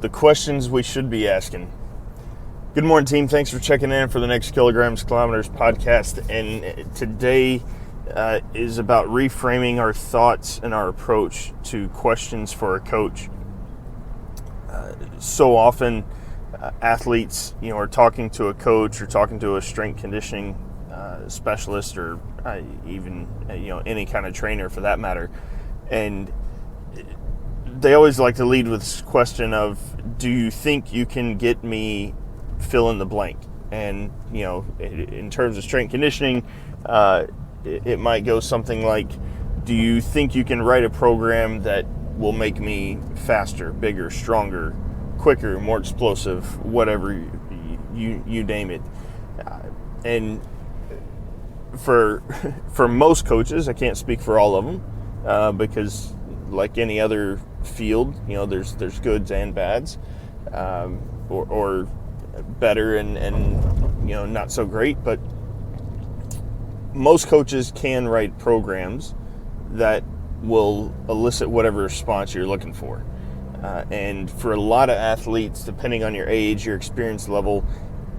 the questions we should be asking. Good morning, team. Thanks for checking in for the Next Kilograms Kilometers podcast. And today is about reframing our thoughts and our approach to questions for a coach. So often, athletes, are talking to a coach or talking to a strength conditioning specialist, or even any kind of trainer for that matter, and they always like to lead with this question of, do you think you can get me fill in the blank? And in terms of strength conditioning, it might go something like, do you think you can write a program that will make me faster, bigger, stronger, quicker, more explosive, whatever you name it? And for most coaches, I can't speak for all of them, because like any other field, there's goods and bads, or better and not so great. But most coaches can write programs that will elicit whatever response you're looking for. And for a lot of athletes, depending on your age, your experience level,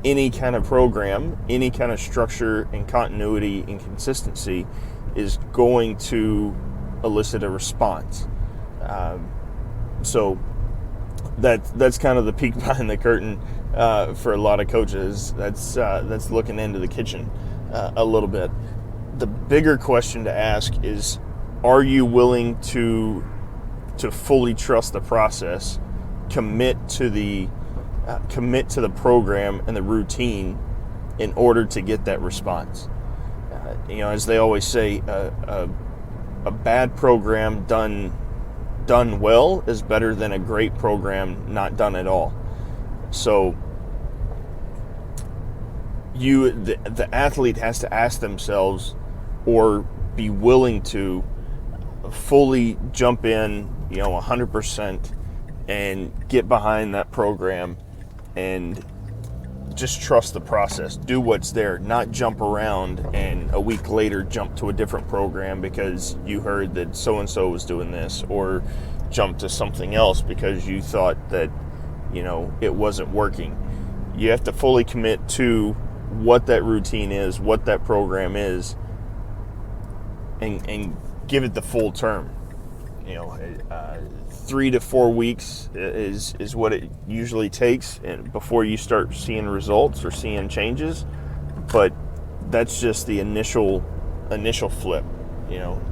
any kind of program, any kind of structure and continuity and consistency is going to elicit a response. So that's kind of the peek behind the curtain for a lot of coaches. That's looking into the kitchen a little bit. The bigger question to ask is, are you willing to fully trust the process, commit to the program and the routine in order to get that response? As they always say, a bad program done well is better than a great program not done at all. So the athlete has to ask themselves, or be willing to fully jump in 100% and get behind that program and just trust the process. Do what's there, not jump around and a week later jump to a different program because you heard that so-and-so was doing this, or jump to something else because you thought that, it wasn't working. You have to fully commit to what that routine is, what that program is, and give it the full term. 3 to 4 weeks is what it usually takes before you start seeing results or seeing changes. But that's just the initial flip.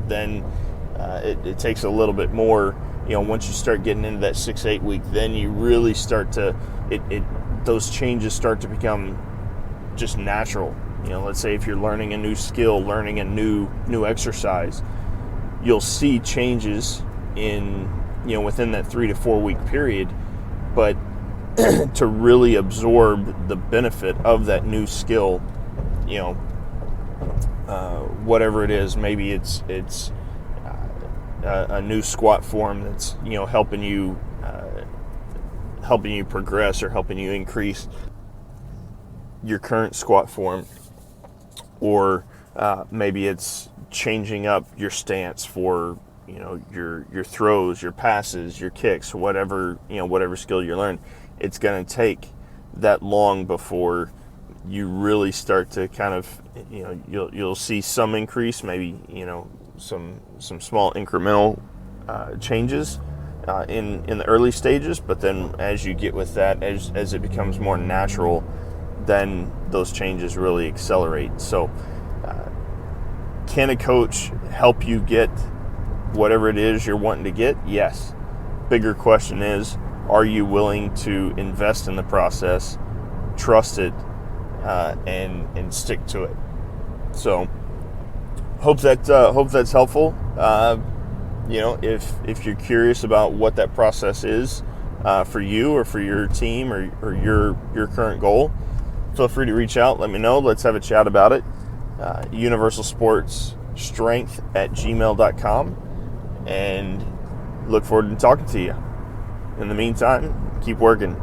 Then it takes a little bit more. Once you start getting into that 6-8 week, then you really start to those changes start to become just natural. Let's say if you're learning a new skill, learning a new exercise, you'll see changes in within that 3 to 4 week period. But to really absorb the benefit of that new skill, whatever it is, maybe it's a new squat form that's helping you progress, or helping you increase your current squat form, or maybe it's changing up your stance for your throws, your passes, your kicks, whatever skill you learn. It's going to take that long before you really start to kind of you'll see some increase, maybe some small incremental changes in the early stages. But then as you get with that, as it becomes more natural, then those changes really accelerate. So can a coach help you get whatever it is you're wanting to get? Yes. Bigger question is, are you willing to invest in the process, trust it, and stick to it? So hope that's helpful. If you're curious about what that process is for you or for your team or your current goal, feel free to reach out. Let me know. Let's have a chat about it. universalsportsstrength@gmail.com, and look forward to talking to you. In the meantime, keep working.